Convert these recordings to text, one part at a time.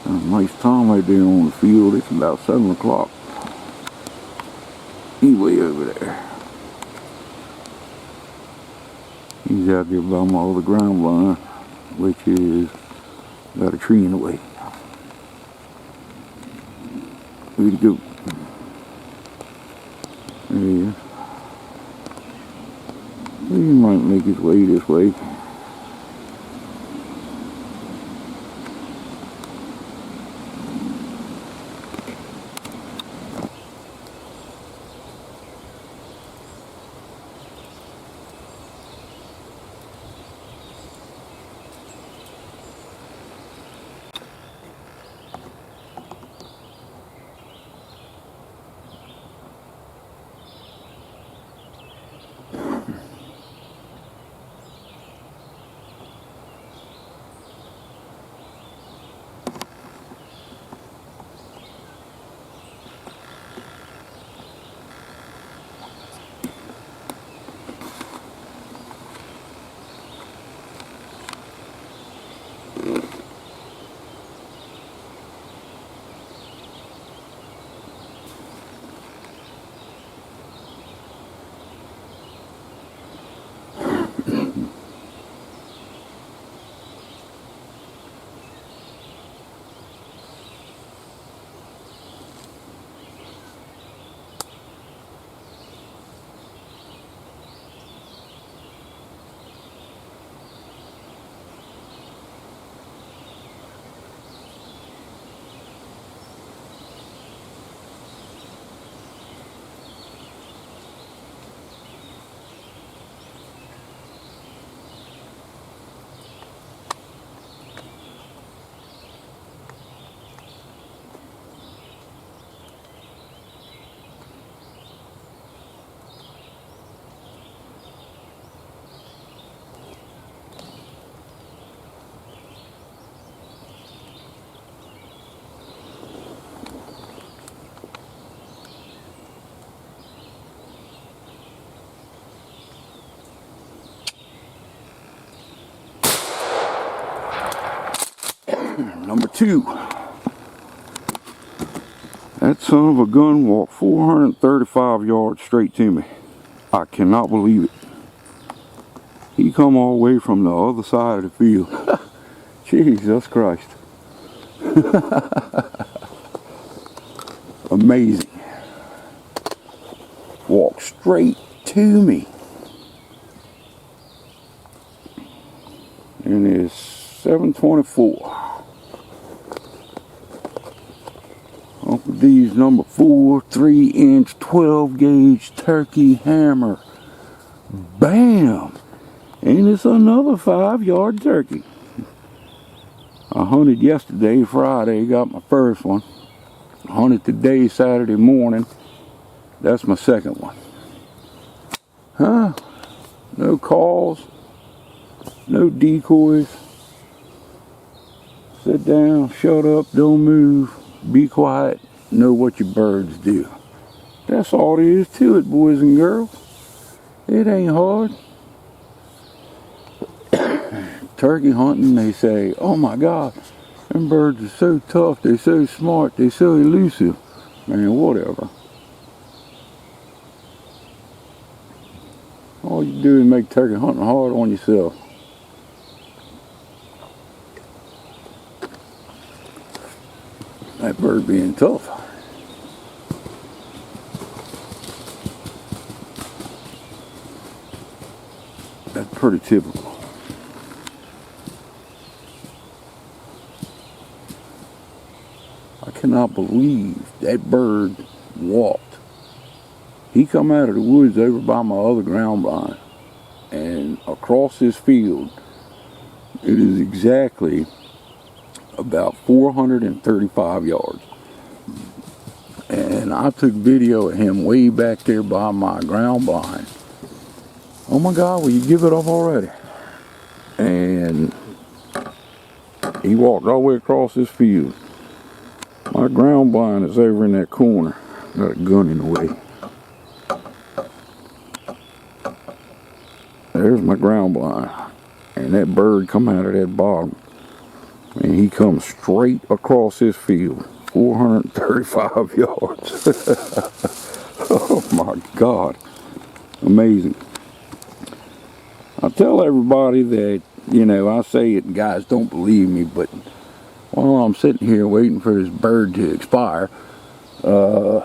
Nice time right there on the field. It's about 7 o'clock. He's way over there. He's out there by my other ground line, which is got a tree in the way. Way to go. Yeah. He might make his way this way. Number 2. That son of a gun walked 435 yards straight to me. I cannot believe it. He come all the way from the other side of the field. Jesus Christ. Amazing. Walked straight to me. And it's 7:24. Uncle D's number 4 3-inch 12-gauge turkey hammer. Bam! And it's another 5-yard turkey. I hunted yesterday, Friday, got my first one. I hunted today, Saturday morning. That's my second one. Huh? No calls. No decoys. Sit down, shut up, don't move. Be quiet, know what your birds do. That's all there is to it, boys and girls. It ain't hard. Turkey hunting, they say, oh my God, them birds are so tough, they're so smart, they're so elusive. Man, whatever. All you do is make turkey hunting hard on yourself. That bird being tough. That's pretty typical. I cannot believe that bird walked. He come out of the woods over by my other ground blind, and across this field, it is exactly about 435 yards. And I took video of him way back there by my ground blind. Oh my God, will you give it up already? And he walked all the way across this field. My ground blind is over in that corner. Got a gun in the way. There's my ground blind. And that bird come out of that bottom. And he comes straight across this field, 435 yards. Oh my God, amazing. I tell everybody that, you know, I say it, guys don't believe me, but while I'm sitting here waiting for this bird to expire, I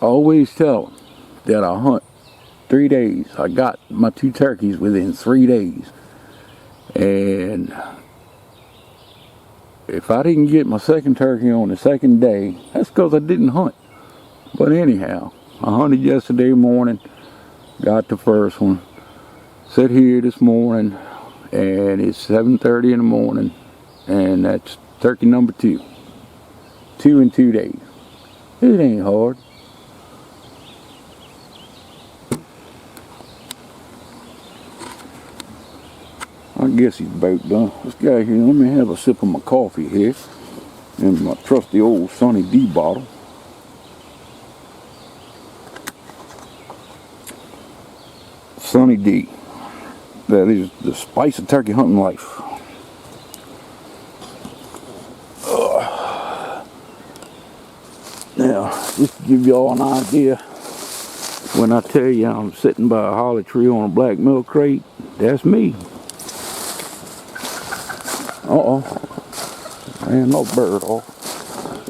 always tell them that I hunt 3 days. I got my 2 turkeys within 3 days. And if I didn't get my second turkey on the second day, that's because I didn't hunt. But anyhow, I hunted yesterday morning, got the first one, sit here this morning, and it's 7:30 in the morning, and that's turkey number 2. 2 in 2 days. It ain't hard. I guess he's about done. Let's go here. Let me have a sip of my coffee here in my trusty old Sunny D bottle. Sunny D. That is the spice of turkey hunting life. Now, just to give y'all an idea, when I tell you I'm sitting by a holly tree on a black milk crate, that's me. Man, no bird off.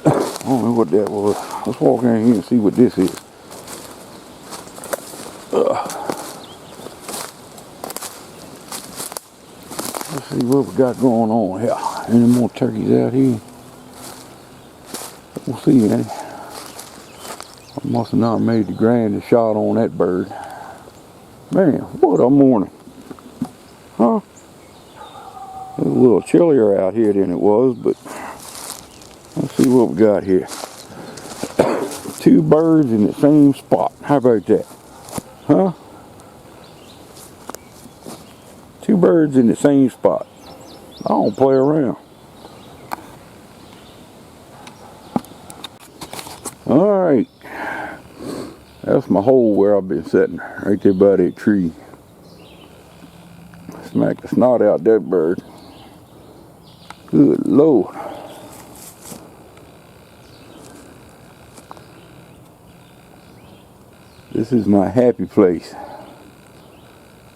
I don't know what that was. Let's walk in here and see what this is. Let's see what we got going on here. Any more turkeys out here? We'll see, eh? I must have not made the grandest shot on that bird. Man, what a morning. Huh? It's a little chillier out here than it was, but let's see what we got here. 2 birds in the same spot. How about that? Huh? 2 birds in the same spot. I don't play around. Alright. That's my hole where I've been sitting. Right there by that tree. Smack the snot out that bird. Good Lord. This is my happy place.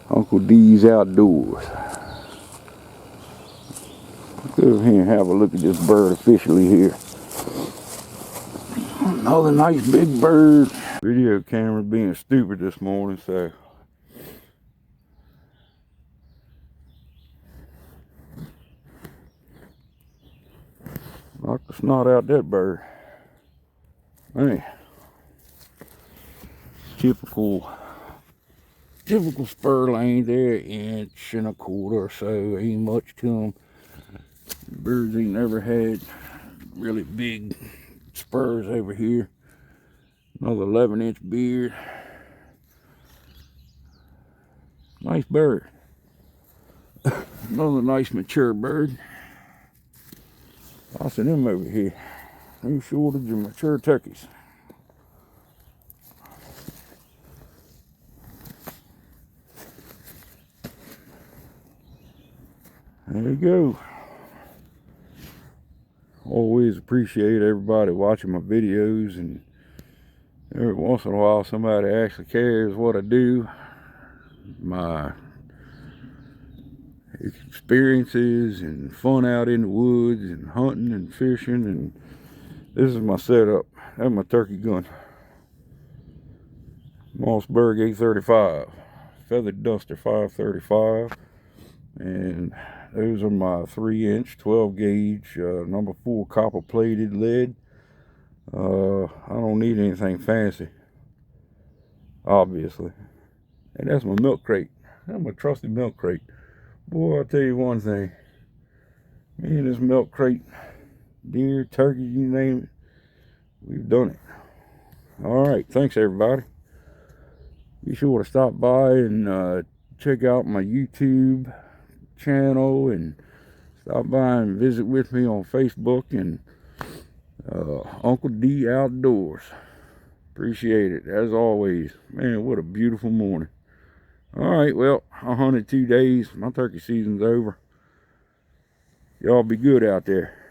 Uncle D's Outdoors. Let's go over here and have a look at this bird officially here. Another nice big bird. Video camera being stupid this morning, so knock the snot out that bird. Man, typical spur lane there, 1.25 inches or so. Ain't much to them. Birds ain't never had really big spurs over here. Another 11-inch beard. Nice bird. Another nice mature bird. Lots of them over here. No shortage of mature turkeys. There you go. Always appreciate everybody watching my videos, and every once in a while somebody actually cares what I do. My experiences and fun out in the woods and hunting and fishing, and this is my setup. That's my turkey gun. Mossberg 835, Feathered Duster 535, and those are my 3-inch 12 gauge number 4 copper plated lead. I don't need anything fancy, obviously. And that's my milk crate. That's my trusty milk crate. Boy, I'll tell you one thing. Me and this milk crate, deer, turkey, you name it, we've done it. Alright, thanks everybody. Be sure to stop by and check out my YouTube channel, and stop by and visit with me on Facebook and Uncle D Outdoors. Appreciate it, as always. Man, what a beautiful morning. Alright, well, I hunted 2 days. My turkey season's over. Y'all be good out there.